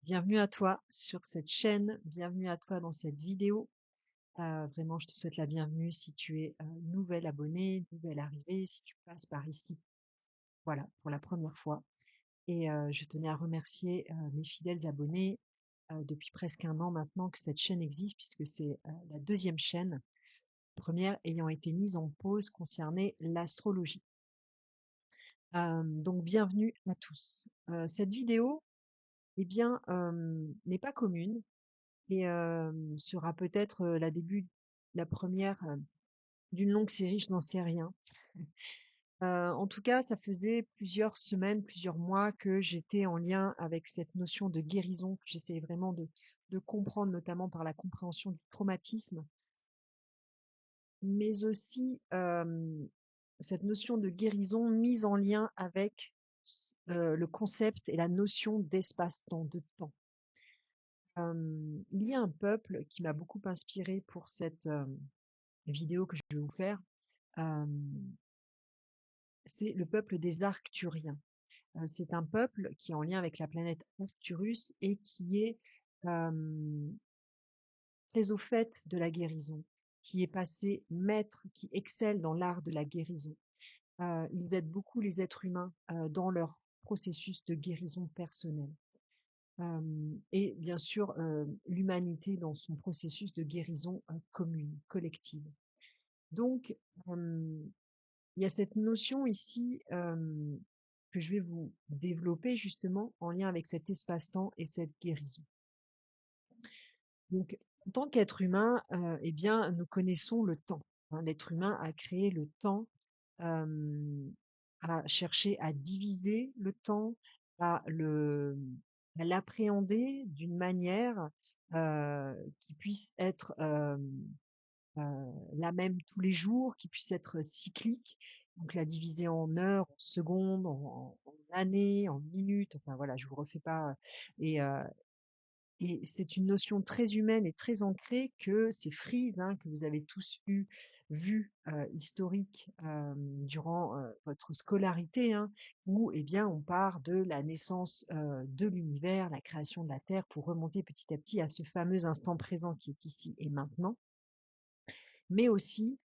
Bienvenue à toi sur cette chaîne, bienvenue à toi dans cette vidéo. Vraiment, je te souhaite la bienvenue si tu es nouvelle abonnée, nouvelle arrivée, si tu passes par ici, voilà, pour la première fois. Et je tenais à remercier mes fidèles abonnés depuis presque un an maintenant que cette chaîne existe, puisque c'est la deuxième chaîne, première ayant été mise en pause concernant l'astrologie. Donc, bienvenue à tous. Cette vidéo, eh bien, n'est pas commune et sera peut-être, la première d'une longue série, je n'en sais rien. En tout cas, ça faisait plusieurs semaines, plusieurs mois que j'étais en lien avec cette notion de guérison, que j'essayais vraiment de comprendre, notamment par la compréhension du traumatisme, mais aussi, cette notion de guérison mise en lien avec le concept et la notion d'espace-temps, de temps. Il y a un peuple qui m'a beaucoup inspirée pour cette, vidéo que je vais vous faire, c'est le peuple des Arcturiens. C'est un peuple qui est en lien avec la planète Arcturus et qui est très au fait de la guérison, qui est passé maître, qui excelle dans l'art de la guérison. Ils aident beaucoup les êtres humains dans leur processus de guérison personnelle. Et bien sûr, l'humanité dans son processus de guérison commune, collective. Donc, il y a cette notion ici que je vais vous développer justement en lien avec cet espace-temps et cette guérison. Donc, en tant qu'être humain, eh bien, nous connaissons le temps. L'être humain a créé le temps, a cherché à diviser le temps, à le à l'appréhender d'une manière qui puisse être la même tous les jours, qui puisse être cyclique, donc la diviser en heures, en secondes, en années, en minutes, enfin voilà, je vous refais pas. Et, euh, et c'est une notion très humaine et très ancrée que ces frises que vous avez tous vues historiques durant votre scolarité, où eh bien on part de la naissance de l'univers, la création de la Terre, pour remonter petit à petit à ce fameux instant présent qui est ici et maintenant, mais aussi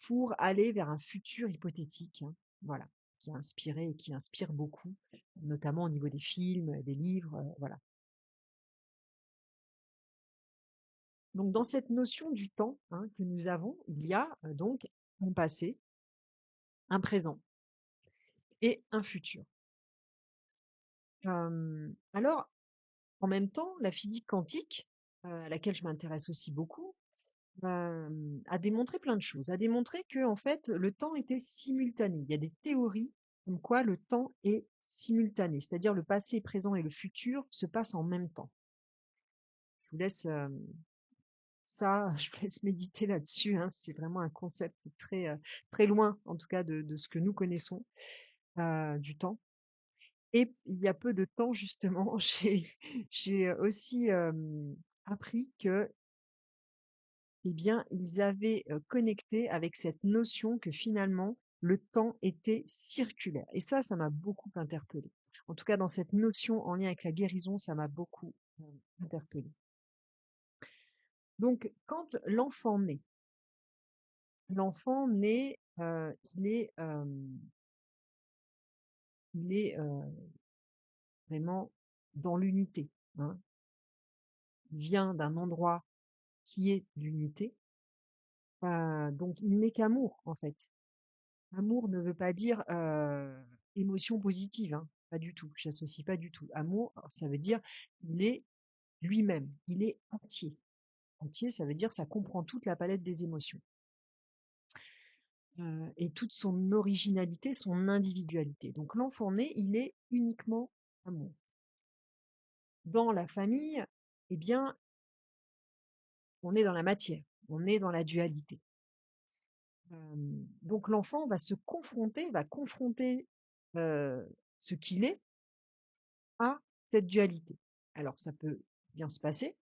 pour aller vers un futur hypothétique, voilà, qui a inspiré et qui inspire beaucoup, notamment au niveau des films, des livres, voilà. Donc dans cette notion du temps que nous avons, il y a donc un passé, un présent et un futur. Alors, en même temps, la physique quantique, à laquelle je m'intéresse aussi beaucoup, a démontré plein de choses, a démontré que en fait le temps était simultané. Il y a des théories comme quoi le temps est simultané, c'est-à-dire le passé, présent et le futur se passent en même temps. Je vous laisse je vous laisse méditer là-dessus, c'est vraiment un concept très très loin, en tout cas de ce que nous connaissons du temps. Et il y a peu de temps justement, j'ai aussi appris que eh bien, ils avaient connecté avec cette notion que finalement, le temps était circulaire. Et ça m'a beaucoup interpellée. En tout cas, dans cette notion en lien avec la guérison, ça m'a beaucoup interpellée. Donc, quand l'enfant naît, il est vraiment dans l'unité. Il vient d'un endroit qui est l'unité. Donc, il n'est qu'amour, en fait. Amour ne veut pas dire émotion positive, pas du tout. J'associe pas du tout. Amour, ça veut dire il est lui-même, il est entier. Entier, ça veut dire ça comprend toute la palette des émotions et toute son originalité, son individualité. Donc l'enfant né, il est uniquement amour. Dans la famille, eh bien, on est dans la matière, on est dans la dualité. Donc l'enfant va confronter ce qu'il est à cette dualité. Alors ça peut bien se passer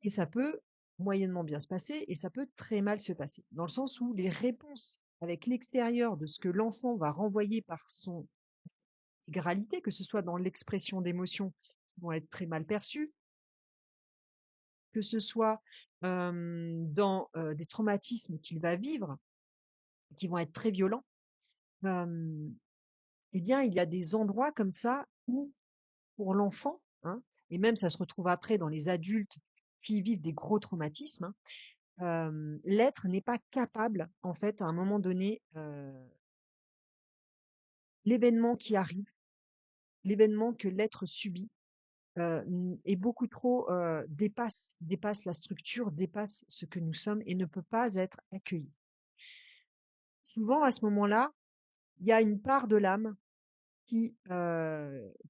et ça peut moyennement bien se passer et ça peut très mal se passer. Dans le sens où les réponses avec l'extérieur de ce que l'enfant va renvoyer par son intégralité, que ce soit dans l'expression d'émotions qui vont être très mal perçues, que ce soit dans des traumatismes qu'il va vivre, qui vont être très violents, euh, eh bien, il y a des endroits comme ça où, pour l'enfant, hein, et même ça se retrouve après dans les adultes qui vivent des gros traumatismes, hein, l'être n'est pas capable, en fait, à un moment donné, l'événement qui arrive, l'événement que l'être subit, est beaucoup trop, dépasse la structure, dépasse ce que nous sommes et ne peut pas être accueilli. Souvent, à ce moment-là, il y a une part de l'âme qui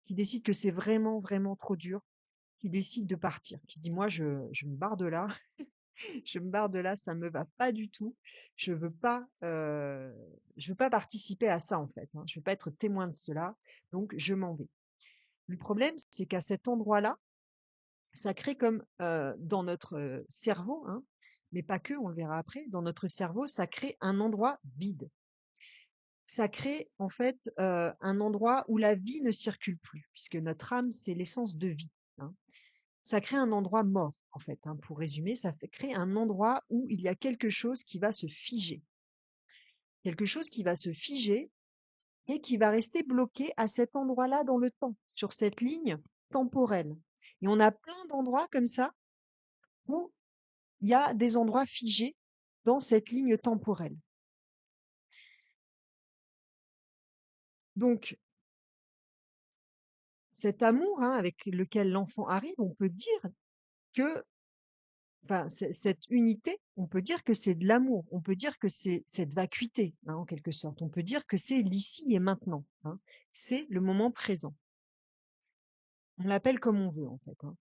décide que c'est vraiment, vraiment trop dur, qui décide de partir, qui se dit: «Moi, je me barre de là, je me barre de là, ça me va pas du tout. Je veux pas, je veux pas participer à ça, en fait, hein. Je veux pas être témoin de cela, donc je m'en vais». Le problème, c'est qu'à cet endroit-là, ça crée comme, dans notre, cerveau, hein, mais pas que, on le verra après, dans notre cerveau, ça crée un endroit vide. Ça crée en fait, un endroit où la vie ne circule plus, puisque notre âme, c'est l'essence de vie, hein. Ça crée un endroit mort, en fait, hein, pour résumer, ça fait créer un endroit où il y a quelque chose qui va se figer. Quelque chose qui va se figer et qui va rester bloqué à cet endroit-là dans le temps, sur cette ligne temporelle. Et on a plein d'endroits comme ça où il y a des endroits figés dans cette ligne temporelle. Donc, cet amour, hein, avec lequel l'enfant arrive, on peut dire que, enfin, cette unité, on peut dire que c'est de l'amour, on peut dire que c'est cette vacuité, hein, en quelque sorte. On peut dire que c'est l'ici et maintenant, hein. C'est le moment présent. On l'appelle comme on veut, en fait, hein.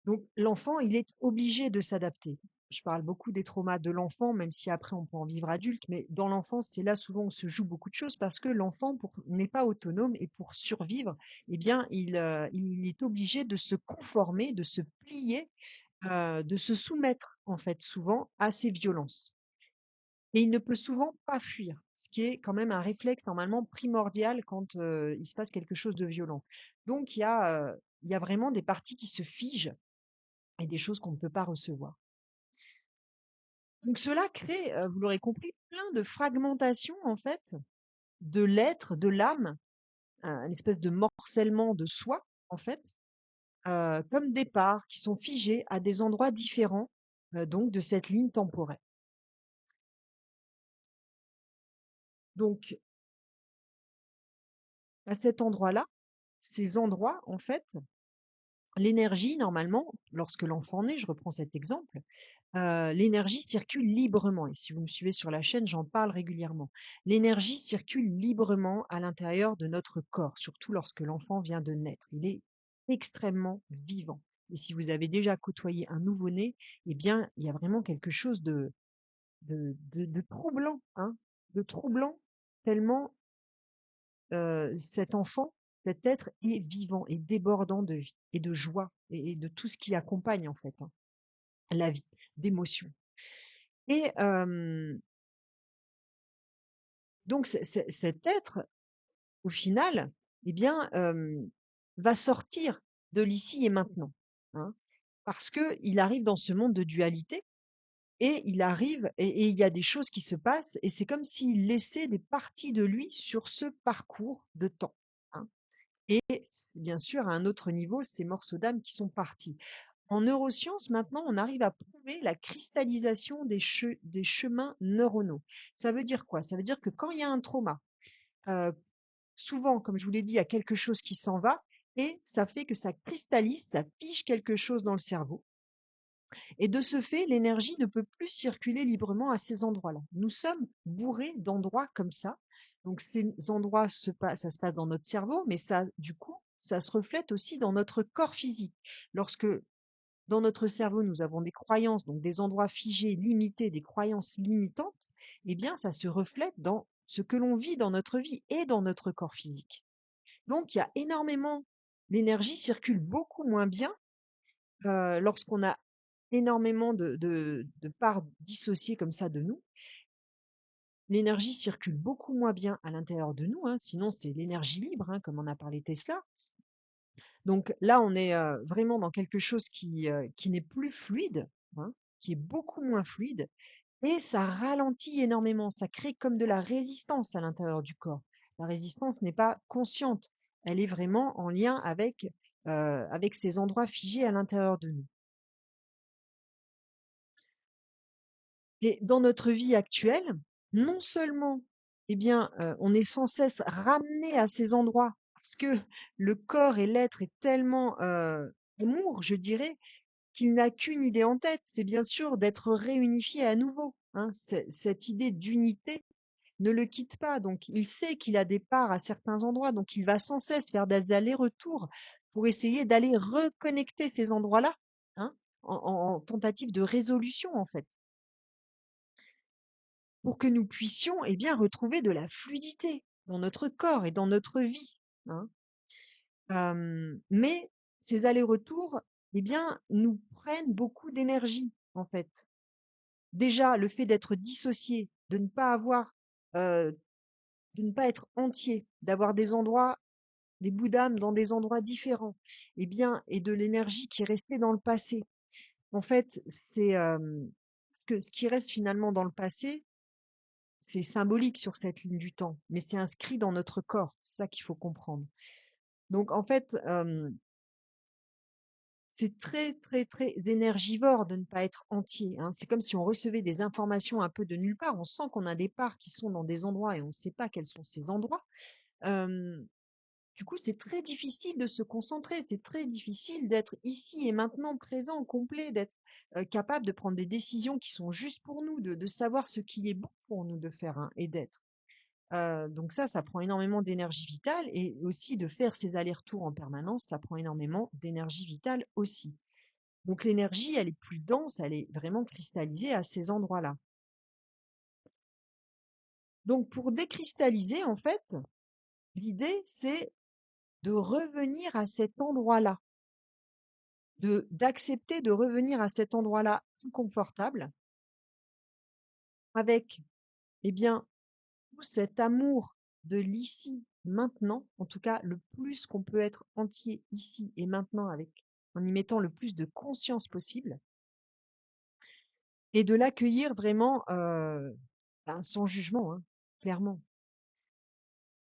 Donc, l'enfant, il est obligé de s'adapter. Je parle beaucoup des traumas de l'enfant, même si après on peut en vivre adulte, mais dans l'enfance, c'est là souvent où se joue beaucoup de choses parce que l'enfant n'est pas autonome et pour survivre, eh bien, il est obligé de se conformer, de se plier, de se soumettre, en fait, souvent à ces violences. Et il ne peut souvent pas fuir, ce qui est quand même un réflexe normalement primordial quand il se passe quelque chose de violent. Donc, il y a vraiment des parties qui se figent et des choses qu'on ne peut pas recevoir. Donc cela crée, vous l'aurez compris, plein de fragmentations en fait de l'être, de l'âme, une espèce de morcellement de soi en fait, comme des parts qui sont figées à des endroits différents, donc de cette ligne temporelle. Donc à cet endroit-là, ces endroits en fait, l'énergie normalement, lorsque l'enfant naît, je reprends cet exemple, l'énergie circule librement et si vous me suivez sur la chaîne, j'en parle régulièrement. L'énergie circule librement à l'intérieur de notre corps, surtout lorsque l'enfant vient de naître. Il est extrêmement vivant et si vous avez déjà côtoyé un nouveau-né, eh bien, il y a vraiment quelque chose de troublant, hein, de troublant tellement, cet enfant, cet être est vivant et débordant de vie et de joie et de tout ce qui accompagne en fait, hein, la vie, d'émotions. Et donc cet être, au final, eh bien, va sortir de l'ici et maintenant, hein, parce qu'il arrive dans ce monde de dualité et il arrive et il y a des choses qui se passent et c'est comme s'il laissait des parties de lui sur ce parcours de temps, hein. Et bien sûr, à un autre niveau, ces morceaux d'âme qui sont partis. En neurosciences, maintenant, on arrive à prouver la cristallisation des chemins neuronaux. Ça veut dire quoi? Ça veut dire que quand il y a un trauma, heu, souvent, comme je vous l'ai dit, il y a quelque chose qui s'en va et ça fait que ça cristallise, ça fige quelque chose dans le cerveau et de ce fait, l'énergie ne peut plus circuler librement à ces endroits-là. Nous sommes bourrés d'endroits comme ça. Donc ces endroits ça se passe dans notre cerveau, mais ça, du coup, ça se reflète aussi dans notre corps physique. Lorsque dans notre cerveau, nous avons des croyances, donc des endroits figés, limités, des croyances limitantes, eh bien, ça se reflète dans ce que l'on vit dans notre vie et dans notre corps physique. Donc, il y a énormément, l'énergie circule beaucoup moins bien lorsqu'on a énormément de parts dissociées comme ça de nous. L'énergie circule beaucoup moins bien à l'intérieur de nous, hein, sinon c'est l'énergie libre, hein, comme en a parlé Tesla. Donc là, on est vraiment dans quelque chose qui n'est plus fluide, hein, qui est beaucoup moins fluide, et ça ralentit énormément. Ça crée comme de la résistance à l'intérieur du corps. La résistance n'est pas consciente, elle est vraiment en lien avec ces endroits figés à l'intérieur de nous. Et dans notre vie actuelle, non seulement, eh bien, on est sans cesse ramené à ces endroits parce que le corps et l'être est tellement amour, je dirais, qu'il n'a qu'une idée en tête, c'est bien sûr d'être réunifié à nouveau. Hein. Cette idée d'unité ne le quitte pas. Donc, il sait qu'il a des parts à certains endroits, donc il va sans cesse faire des allers-retours pour essayer d'aller reconnecter ces endroits-là, hein, en tentative de résolution, en fait, pour que nous puissions eh bien, retrouver de la fluidité dans notre corps et dans notre vie. Hein. Mais ces allers-retours eh bien, nous prennent beaucoup d'énergie, en fait. Déjà, le fait d'être dissocié, de ne pas avoir, de ne pas être entier, d'avoir des endroits, des bouts d'âme dans des endroits différents, eh bien, et de l'énergie qui est restée dans le passé. En fait, c'est que ce qui reste finalement dans le passé, c'est symbolique sur cette ligne du temps, mais c'est inscrit dans notre corps. C'est ça qu'il faut comprendre. Donc, en fait, c'est très, très, très énergivore de ne pas être entier. Hein. C'est comme si on recevait des informations un peu de nulle part. On sent qu'on a des parts qui sont dans des endroits et on ne sait pas quels sont ces endroits. Euh, Du coup, c'est très difficile de se concentrer, c'est très difficile d'être ici et maintenant présent, complet, d'être capable de prendre des décisions qui sont justes pour nous, de savoir ce qui est bon pour nous de faire hein, et d'être. Donc ça prend énormément d'énergie vitale et aussi de faire ces allers-retours en permanence, ça prend énormément d'énergie vitale aussi. Donc l'énergie, elle est plus dense, elle est vraiment cristallisée à ces endroits-là. Donc pour décristalliser, en fait, l'idée, c'est de revenir à cet endroit-là, d'accepter de revenir à cet endroit-là inconfortable avec, eh bien, tout cet amour de l'ici, maintenant, en tout cas le plus qu'on peut être entier ici et maintenant avec, en y mettant le plus de conscience possible et de l'accueillir vraiment sans jugement, hein, clairement.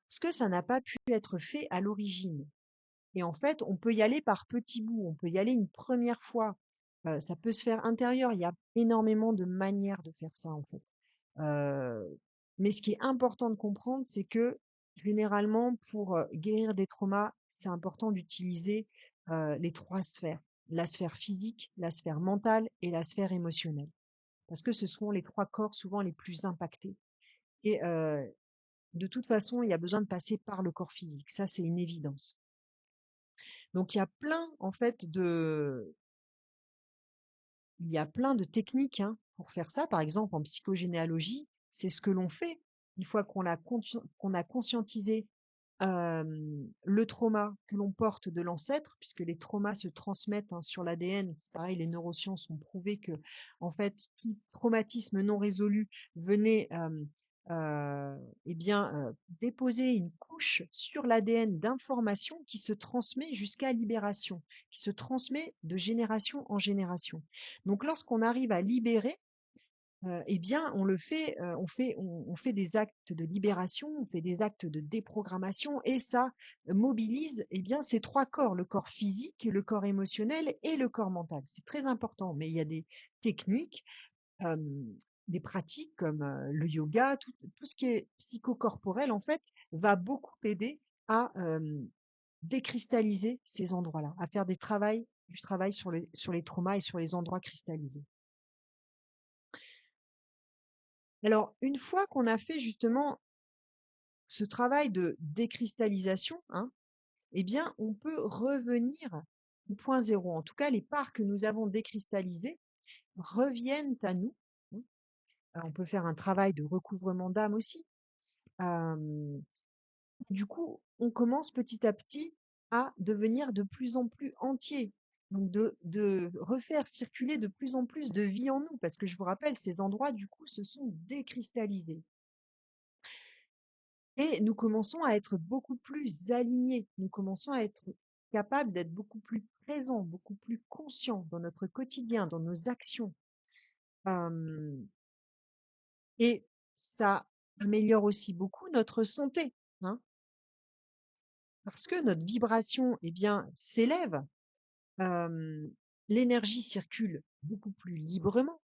Parce que ça n'a pas pu être fait à l'origine. Et en fait, on peut y aller par petits bouts, on peut y aller une première fois. Ça peut se faire intérieur, il y a énormément de manières de faire ça en fait. Heu, mais ce qui est important de comprendre, c'est que généralement pour, guérir des traumas, c'est important d'utiliser, les 3 sphères. La sphère physique, la sphère mentale et la sphère émotionnelle. Parce que ce sont les 3 corps souvent les plus impactés et de toute façon, il y a besoin de passer par le corps physique. Ça, c'est une évidence. Donc il y a plein de techniques hein, pour faire ça. Par exemple, en psychogénéalogie, c'est ce que l'on fait une fois qu'on a conscientisé le trauma que l'on porte de l'ancêtre, puisque les traumas se transmettent hein, sur l'ADN. C'est pareil, les neurosciences ont prouvé que en fait tout traumatisme non résolu venait eh bien, déposer une couche sur l'ADN d'informations qui se transmet jusqu'à libération, qui se transmet de génération en génération. Donc lorsqu'on arrive à libérer, eh bien on le fait, on fait des actes de libération, on fait des actes de déprogrammation et ça mobilise eh bien ces 3 corps, le corps physique, le corps émotionnel et le corps mental. C'est très important, mais il y a des techniques des pratiques comme le yoga, tout ce qui est psychocorporel, en fait, va beaucoup aider à décristalliser ces endroits-là, à faire du travail sur les traumas et sur les endroits cristallisés. Alors, une fois qu'on a fait justement ce travail de décristallisation, hein, eh bien, on peut revenir au point zéro. En tout cas, les parts que nous avons décristallisées reviennent à nous. Hein. On peut faire un travail de recouvrement d'âme aussi. Hem, du coup, on commence petit à petit à devenir de plus en plus entier. Donc de refaire circuler de plus en plus de vie en nous, parce que je vous rappelle, ces endroits, du coup, se sont décristallisés. et nous commençons à être beaucoup plus alignés. Nous commençons à être capables d'être beaucoup plus présents, beaucoup plus conscients dans notre quotidien, dans nos actions. Hem Et ça améliore aussi beaucoup notre santé, hein, parce que notre vibration, eh bien, s'élève, hem, l'énergie circule beaucoup plus librement,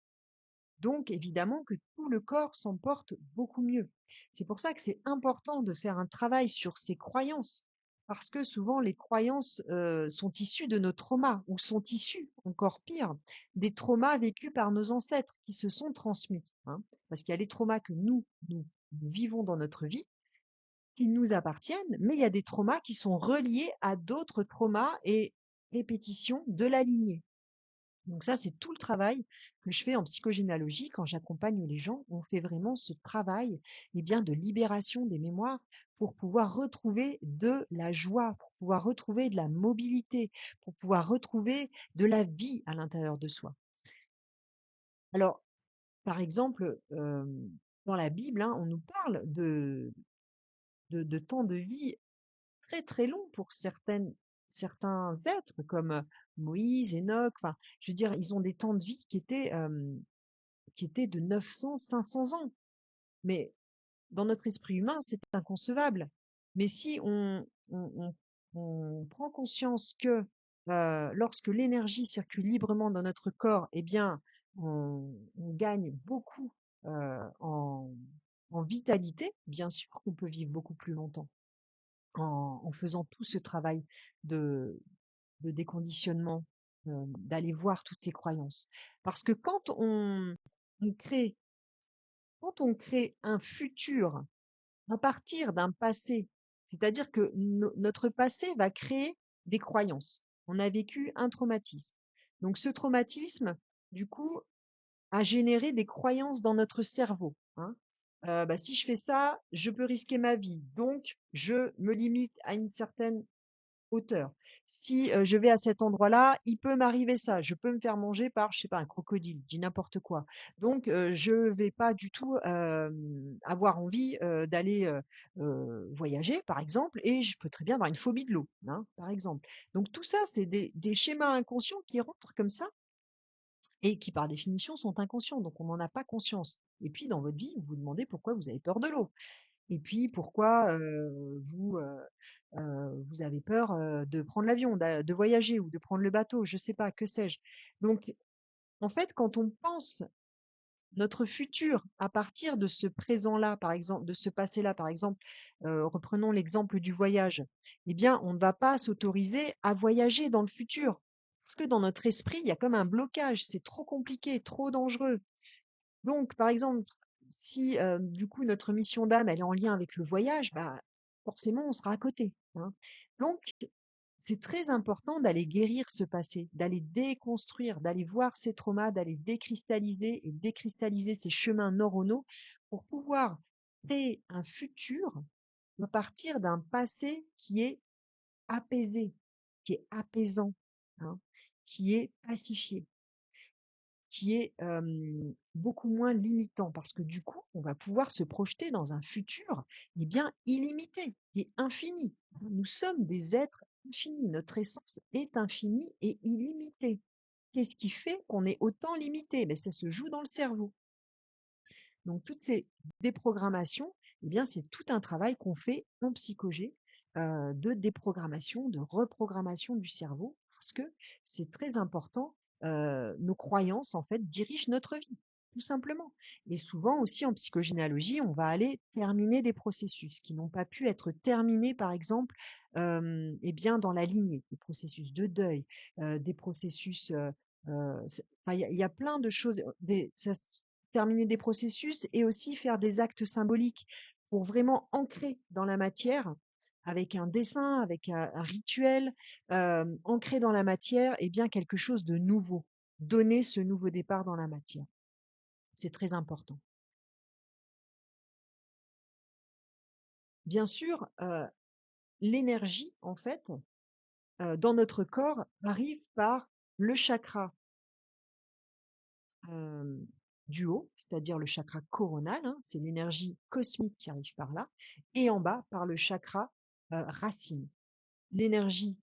donc évidemment que tout le corps s'en porte beaucoup mieux. C'est pour ça que c'est important de faire un travail sur ses croyances, parce que souvent les croyances, sont issues de nos traumas ou sont issues, encore pire, des traumas vécus par nos ancêtres qui se sont transmis, hein. Parce qu'il y a les traumas que nous vivons dans notre vie, qui nous appartiennent, mais il y a des traumas qui sont reliés à d'autres traumas et répétitions de la lignée. Donc ça, c'est tout le travail que je fais en psychogénéalogie quand j'accompagne les gens. On fait vraiment ce travail, bien, de libération des mémoires pour pouvoir retrouver de la joie, pour pouvoir retrouver de la mobilité, pour pouvoir retrouver de la vie à l'intérieur de soi. Alors, par exemple, dans la Bible, hein, on nous parle de temps de vie très, très long pour certains êtres comme, Moïse, Enoch, enfin, je veux dire, ils ont des temps de vie qui étaient de 900, 500 ans. Mais dans notre esprit humain, c'est inconcevable. Mais si on prend conscience que, lorsque l'énergie circule librement dans notre corps, eh bien, on gagne beaucoup, en vitalité. Bien sûr qu'on peut vivre beaucoup plus longtemps en faisant tout ce travail de déconditionnement, d'aller voir toutes ces croyances. Parce que on crée quand on crée un futur à partir d'un passé, c'est-à-dire que notre passé va créer des croyances. On a vécu un traumatisme. Donc ce traumatisme, du coup, a généré des croyances dans notre cerveau, hein. Bah, si je fais ça, je peux risquer ma vie, donc je me limite à une certaine hauteur. Si, je vais à cet endroit-là, il peut m'arriver ça. Je peux me faire manger par, je sais pas, un crocodile, je dis n'importe quoi. Donc, je vais pas du tout, avoir envie, d'aller, voyager, par exemple, et je peux très bien avoir une phobie de l'eau, hein, par exemple. Donc tout ça, c'est des schémas inconscients qui rentrent comme ça et qui, par définition, sont inconscients, donc on n'en a pas conscience. Et puis dans votre vie, vous vous demandez pourquoi vous avez peur de l'eau. Et puis pourquoi, vous avez peur, de prendre l'avion, de voyager ou de prendre le bateau, je sais pas, que sais-je. Donc en fait, quand on pense notre futur à partir de ce présent-là, par exemple, de ce passé-là, par exemple, reprenons l'exemple du voyage, eh bien, on ne va pas s'autoriser à voyager dans le futur. Parce que dans notre esprit, il y a comme un blocage, c'est trop compliqué, trop dangereux. Donc, par exemple, si, du coup, notre mission d'âme, elle est en lien avec le voyage, bah, forcément, on sera à côté, hein. Donc, c'est très important d'aller guérir ce passé, d'aller déconstruire, d'aller voir ces traumas, d'aller décristalliser et décristalliser ces chemins neuronaux pour pouvoir créer un futur à partir d'un passé qui est apaisé, qui est apaisant, hein, qui est pacifié, qui est beaucoup moins limitant parce que du coup, on va pouvoir se projeter dans un futur bien illimité et infini. Nous sommes des êtres infinis, notre essence est infinie et illimitée. Qu'est-ce qui fait qu'on est autant limité? Mais ça se joue dans le cerveau. Donc toutes ces déprogrammations, c'est tout un travail qu'on fait en psychogé, de déprogrammation, de reprogrammation du cerveau, parce que c'est très important. Nos croyances, en fait, dirigent notre vie, tout simplement. Et souvent aussi en psychogénéalogie, on va aller terminer des processus qui n'ont pas pu être terminés, par exemple, dans la lignée, des processus de deuil, des processus, enfin, il y a plein de choses, terminer des processus et aussi faire des actes symboliques pour vraiment ancrer dans la matière, avec un dessin, avec un rituel, ancrer dans la matière, quelque chose de nouveau, donner ce nouveau départ dans la matière. C'est très important. Bien sûr, l'énergie, en fait, dans notre corps arrive par le chakra, hem, du haut, c'est-à-dire le chakra coronal, hein, c'est l'énergie cosmique qui arrive par là, et en bas par le chakra racine. L'énergie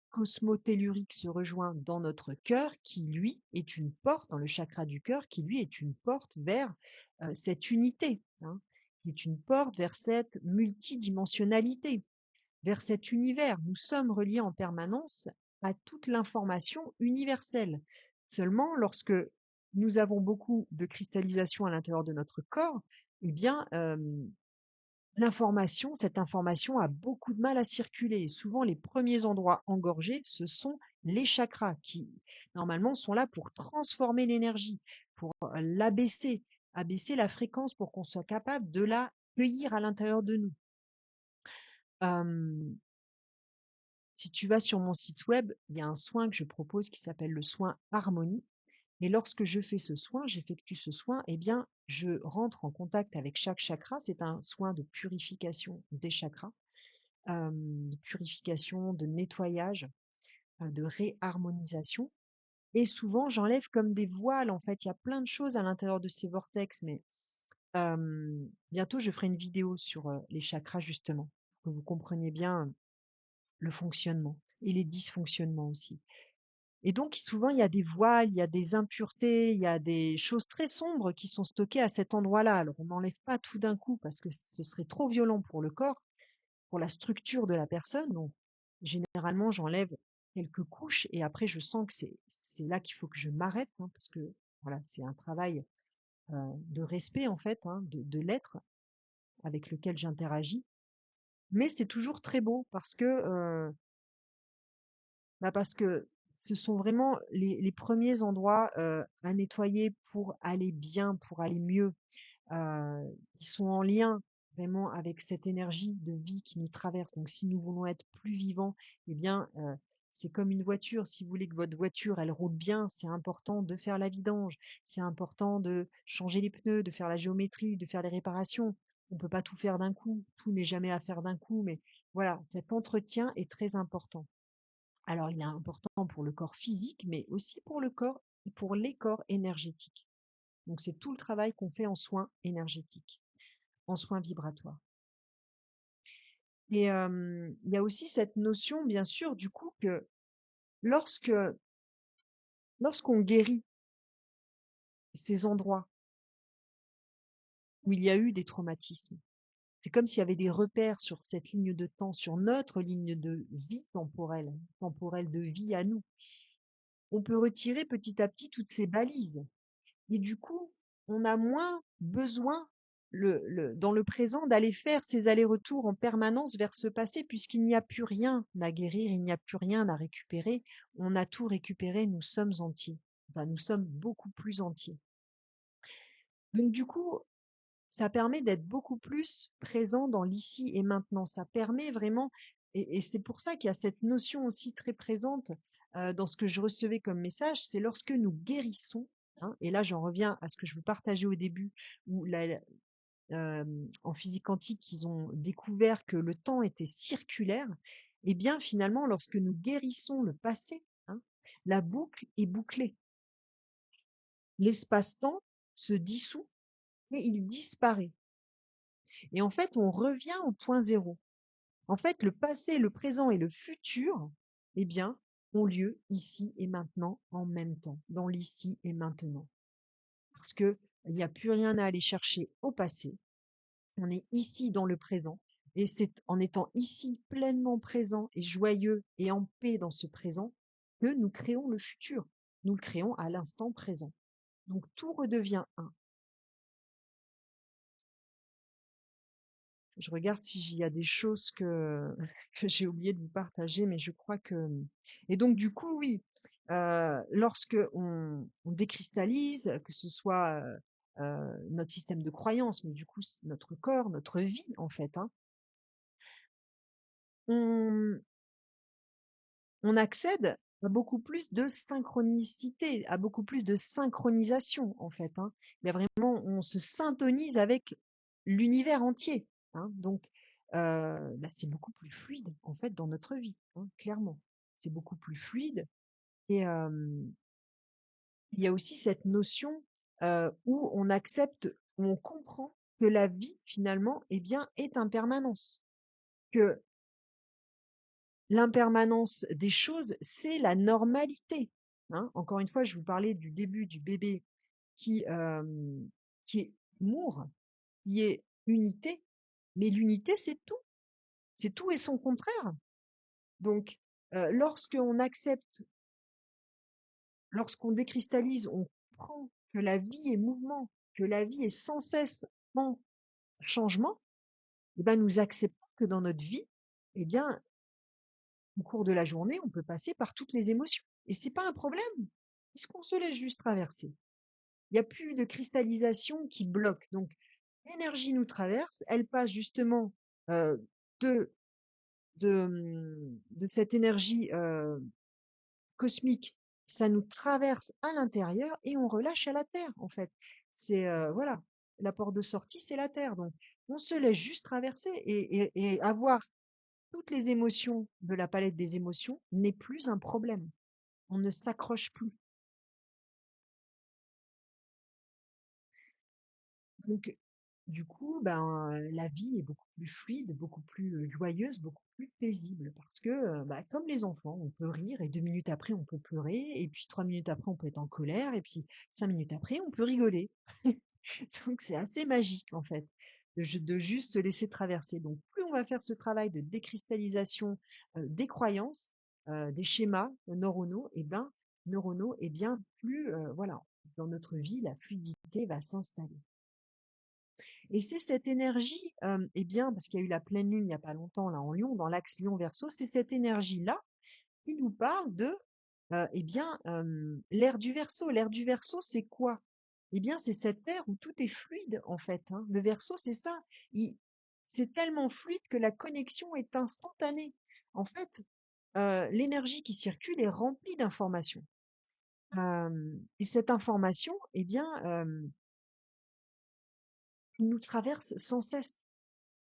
cosmotellurique se rejoint dans notre cœur, qui lui est une porte, dans le chakra du cœur, qui lui est une porte vers cette unité, hein, qui est une porte vers cette multidimensionnalité, vers cet univers. Nous sommes reliés en permanence à toute l'information universelle. Seulement, lorsque nous avons beaucoup de cristallisation à l'intérieur de notre corps, eh bien, cette information a beaucoup de mal à circuler. Et souvent, les premiers endroits engorgés, ce sont les chakras qui, normalement, sont là pour transformer l'énergie, pour l'abaisser, abaisser la fréquence pour qu'on soit capable de la cueillir à l'intérieur de nous. Euh, Si tu vas sur mon site web, il y a un soin que je propose qui s'appelle le soin harmonie. Et lorsque je fais ce soin, j'effectue ce soin, eh bien, je rentre en contact avec chaque chakra. C'est un soin de purification des chakras, de purification, de nettoyage, de réharmonisation. Et souvent, j'enlève comme des voiles. En fait, il y a plein de choses à l'intérieur de ces vortex, mais bientôt, je ferai une vidéo sur les chakras, justement, pour que vous compreniez bien le fonctionnement et les dysfonctionnements aussi. Et donc, souvent, il y a des voiles, il y a des impuretés, il y a des choses très sombres qui sont stockées à cet endroit-là. Alors, on n'enlève pas tout d'un coup parce que ce serait trop violent pour le corps, pour la structure de la personne. Donc, généralement, j'enlève quelques couches et après, je sens que c'est là qu'il faut que je m'arrête, hein, parce que voilà, c'est un travail de respect, en fait, hein, de l'être avec lequel j'interagis. Mais c'est toujours très beau parce que ce sont vraiment les premiers endroits à nettoyer pour aller bien, pour aller mieux. Ils sont en lien vraiment avec cette énergie de vie qui nous traverse. Donc, si nous voulons être plus vivants, eh bien, c'est comme une voiture. Si vous voulez que votre voiture, elle roule bien, c'est important de faire la vidange. C'est important de changer les pneus, de faire la géométrie, de faire les réparations. On ne peut pas tout faire d'un coup. Tout n'est jamais à faire d'un coup. Mais voilà, cet entretien est très important. Alors, il est important pour le corps physique, mais aussi pour les corps énergétiques. Donc, c'est tout le travail qu'on fait en soins énergétiques, en soins vibratoires. Et il y a aussi cette notion, bien sûr, du coup, que lorsque lorsqu'on guérit ces endroits où il y a eu des traumatismes, c'est comme s'il y avait des repères sur cette ligne de temps, sur notre ligne de vie temporelle de vie à nous. On peut retirer petit à petit toutes ces balises. Et du coup, on a moins besoin dans le présent d'aller faire ces allers-retours en permanence vers ce passé, puisqu'il n'y a plus rien à guérir, il n'y a plus rien à récupérer. On a tout récupéré, nous sommes entiers. Enfin, nous sommes beaucoup plus entiers. Donc du coup, ça permet d'être beaucoup plus présent dans l'ici et maintenant. Ça permet vraiment, et c'est pour ça qu'il y a cette notion aussi très présente dans ce que je recevais comme message, c'est lorsque nous guérissons, hein, et là j'en reviens à ce que je vous partageais au début, où en physique quantique, ils ont découvert que le temps était circulaire, et bien finalement, lorsque nous guérissons le passé, hein, la boucle est bouclée. L'espace-temps se dissout et il disparaît. Et en fait, on revient au point zéro. En fait, le passé, le présent et le futur, eh bien, ont lieu ici et maintenant en même temps, dans l'ici et maintenant. Parce que il n'y a plus rien à aller chercher au passé. On est ici dans le présent. Et c'est en étant ici pleinement présent et joyeux et en paix dans ce présent que nous créons le futur. Nous le créons à l'instant présent. Donc tout redevient un. Je regarde s'il y a des choses que que j'ai oublié de vous partager, mais je crois que et donc du coup, oui, lorsque on décristallise, que ce soit, notre système de croyance, mais du coup, notre corps, notre vie, en fait, hein, on on accède à beaucoup plus de synchronicité, à beaucoup plus de synchronisation, en fait, hein. Il y a vraiment on se syntonise avec l'univers entier, hein. Donc, c'est beaucoup plus fluide, en fait, dans notre vie, hein, clairement. C'est beaucoup plus fluide et il y a aussi cette notion, où on accepte, où on comprend que la vie finalement, eh bien, est impermanence, que l'impermanence des choses, c'est la normalité, hein. Encore une fois, je vous parlais du début du bébé qui, qui est amour, qui est unité, mais l'unité, c'est tout et son contraire. Donc, lorsqu'on accepte, lorsqu'on décristallise, on comprend que la vie est mouvement, que la vie est sans cesse en changement, et ben, nous acceptons que dans notre vie, eh bien, au cours de la journée, on peut passer par toutes les émotions. Et c'est pas un problème, puisqu'on se laisse juste traverser. Il n'y a plus de cristallisation qui bloque. Donc, l'énergie nous traverse, elle passe justement euh, de, de cette énergie cosmique, ça nous traverse à l'intérieur et on relâche à la Terre, en fait. C'est, voilà, la porte de sortie, c'est la Terre. Donc, on se laisse juste traverser et avoir toutes les émotions de la palette des émotions n'est plus un problème. On ne s'accroche plus. Donc, du coup, ben, la vie est beaucoup plus fluide, beaucoup plus joyeuse, beaucoup plus paisible. Parce que, bah, comme les enfants, on peut rire et 2 minutes après, on peut pleurer. Et puis 3 minutes après, on peut être en colère. Et puis 5 minutes après, on peut rigoler. Donc, c'est assez magique, en fait, de juste se laisser traverser. Donc, plus on va faire ce travail de décristallisation des croyances, des schémas neuronaux, et bien, plus, voilà, dans notre vie, la fluidité va s'installer. Et c'est cette énergie, eh bien, parce qu'il y a eu la pleine lune il n'y a pas longtemps là en Lion, dans l'axe Lion-Verseau, c'est cette énergie-là qui nous parle de, eh bien, l'ère du Verseau. L'ère du Verseau, c'est quoi? Eh bien, c'est cette ère où tout est fluide en fait, hein. Le Verseau, c'est ça. C'est tellement fluide que la connexion est instantanée. En fait, l'énergie qui circule est remplie d'informations. Et cette information, eh bien, elle nous traverse sans cesse.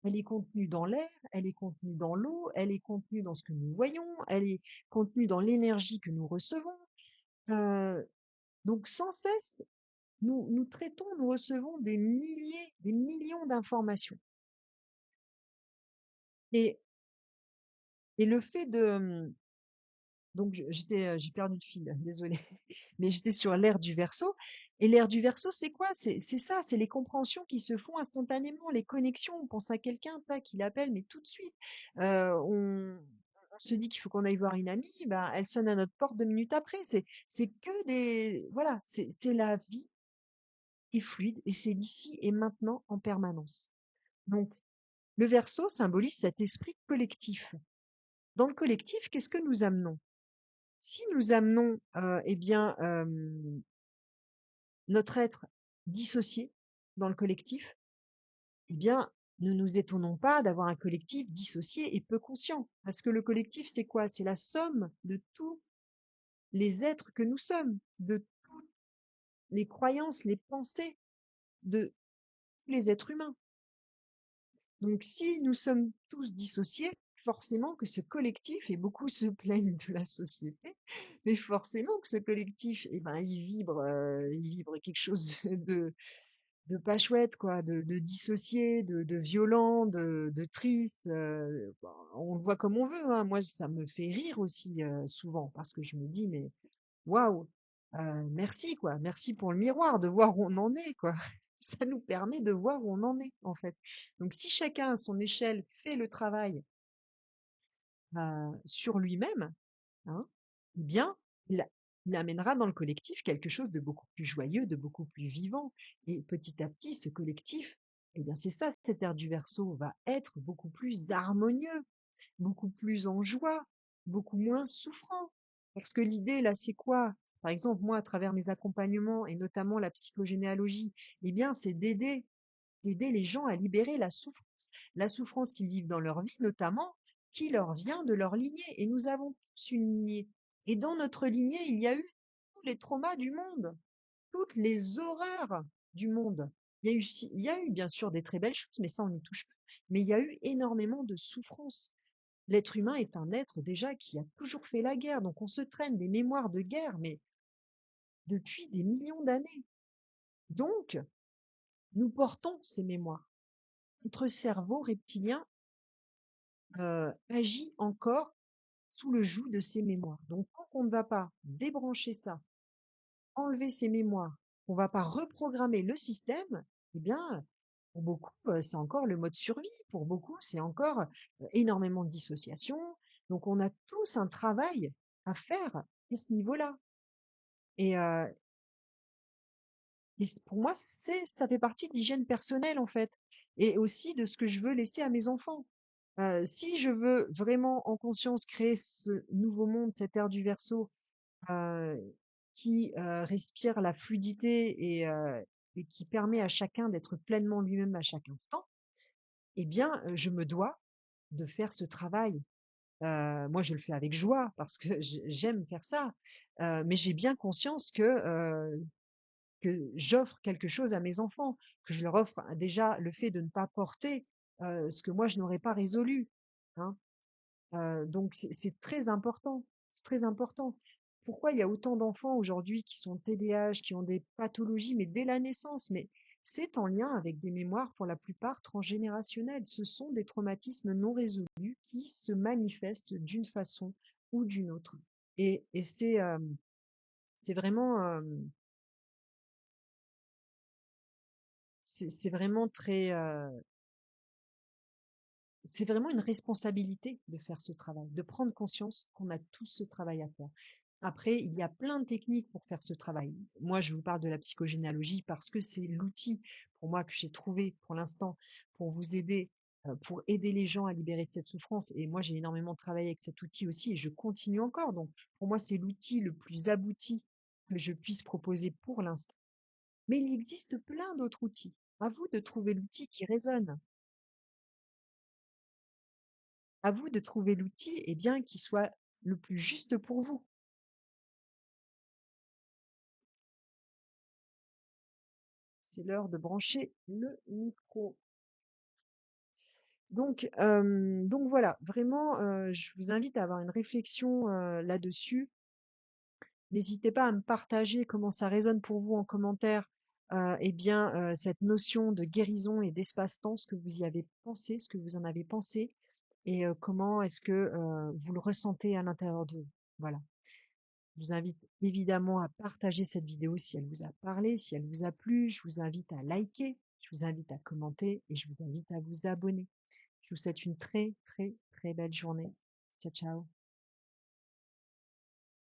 Elle est contenue dans l'air, elle est contenue dans l'eau, elle est contenue dans ce que nous voyons, elle est contenue dans l'énergie que nous recevons. Euh, donc sans cesse, nous traitons, nous recevons des milliers, des millions d'informations. Et, et le fait de, donc j'ai perdu le fil, désolée, mais j'étais sur l'ère du Verseau. Et l'ère du Verseau, c'est quoi? C'est ça, c'est les compréhensions qui se font instantanément, les connexions. On pense à quelqu'un, tac, il appelle, mais tout de suite. On se dit qu'il faut qu'on aille voir une amie, ben, elle sonne à notre porte 2 minutes après. C'est que des, voilà, c'est la vie qui est fluide et c'est l'ici et maintenant en permanence. Donc, le Verseau symbolise cet esprit collectif. Dans le collectif, qu'est-ce que nous amenons? Si nous amenons, eh bien, notre être dissocié dans le collectif, eh bien, ne nous étonnons pas d'avoir un collectif dissocié et peu conscient. Parce que le collectif, c'est quoi? C'est la somme de tous les êtres que nous sommes, de toutes les croyances, les pensées de tous les êtres humains. Donc, si nous sommes tous dissociés, forcément que ce collectif, et beaucoup se plaignent de la société, mais forcément que ce collectif, eh ben, il vibre quelque chose de pas chouette, quoi, de dissocié, de violent, de triste. Bon, on le voit comme on veut, hein. Moi, ça me fait rire aussi souvent parce que je me dis, mais waouh, merci, quoi. Merci pour le miroir, de voir où on en est, quoi. Ça nous permet de voir où on en est, en fait. Donc, si chacun à son échelle fait le travail sur lui-même, hein, eh bien, il, il amènera dans le collectif quelque chose de beaucoup plus joyeux, de beaucoup plus vivant. Et petit à petit, ce collectif, eh bien, c'est ça, cette ère du Verseau va être beaucoup plus harmonieux, beaucoup plus en joie, beaucoup moins souffrant. Parce que l'idée, là, c'est quoi? Par exemple, moi, à travers mes accompagnements et notamment la psychogénéalogie, eh bien, c'est d'aider les gens à libérer la souffrance qu'ils vivent dans leur vie, notamment, qui leur vient de leur lignée. Et nous avons tous une lignée. Et dans notre lignée, il y a eu tous les traumas du monde, toutes les horreurs du monde. Il y a eu bien sûr des très belles choses, mais ça, on n'y touche pas. Mais il y a eu énormément de souffrances. L'être humain est un être déjà qui a toujours fait la guerre, donc on se traîne des mémoires de guerre, mais depuis des millions d'années. Donc, nous portons ces mémoires. Notre cerveau reptilien agit encore sous le joug de ces mémoires. Donc, tant qu'on ne va pas débrancher ça, enlever ces mémoires, on va pas reprogrammer le système, eh bien, pour beaucoup, c'est encore le mode survie. Pour beaucoup, c'est encore énormément de dissociation. Donc, on a tous un travail à faire à ce niveau-là. Et, pour moi, ça fait partie de l'hygiène personnelle, en fait. Et aussi de ce que je veux laisser à mes enfants. Si je veux vraiment en conscience créer ce nouveau monde, cette ère du Verseau, heu, qui, respire la fluidité et qui permet à chacun d'être pleinement lui-même à chaque instant, eh bien, je me dois de faire ce travail. Moi, je le fais avec joie parce que j'aime faire ça, mais j'ai bien conscience que j'offre quelque chose à mes enfants, que je leur offre déjà le fait de ne pas porter, ce que moi je n'aurais pas résolu, hein. Donc c'est très important, c'est très important. Pourquoi il y a autant d'enfants aujourd'hui qui sont TDAH, qui ont des pathologies, mais dès la naissance? Mais c'est en lien avec des mémoires pour la plupart transgénérationnelles. Ce sont des traumatismes non résolus qui se manifestent d'une façon ou d'une autre. Et c'est vraiment, c'est vraiment très, c'est vraiment une responsabilité de faire ce travail, de prendre conscience qu'on a tous ce travail à faire. Après, il y a plein de techniques pour faire ce travail. Moi, je vous parle de la psychogénéalogie parce que c'est l'outil pour moi que j'ai trouvé pour l'instant pour vous aider, pour aider les gens à libérer cette souffrance. Et moi, j'ai énormément travaillé avec cet outil aussi et je continue encore. Donc, pour moi, c'est l'outil le plus abouti que je puisse proposer pour l'instant. Mais il existe plein d'autres outils. À vous de trouver l'outil qui résonne. À vous de trouver l'outil, eh bien, qui soit le plus juste pour vous. C'est l'heure de brancher le micro. Donc voilà, vraiment, je vous invite à avoir une réflexion, là-dessus. N'hésitez pas à me partager comment ça résonne pour vous en commentaire, eh bien, cette notion de guérison et d'espace-temps, ce que vous y avez pensé, ce que vous en avez pensé et comment est-ce que, vous le ressentez à l'intérieur de vous. Voilà. Je vous invite évidemment à partager cette vidéo si elle vous a parlé, si elle vous a plu. Je vous invite à liker, je vous invite à commenter et je vous invite à vous abonner. Je vous souhaite une très, très, très belle journée. Ciao, ciao.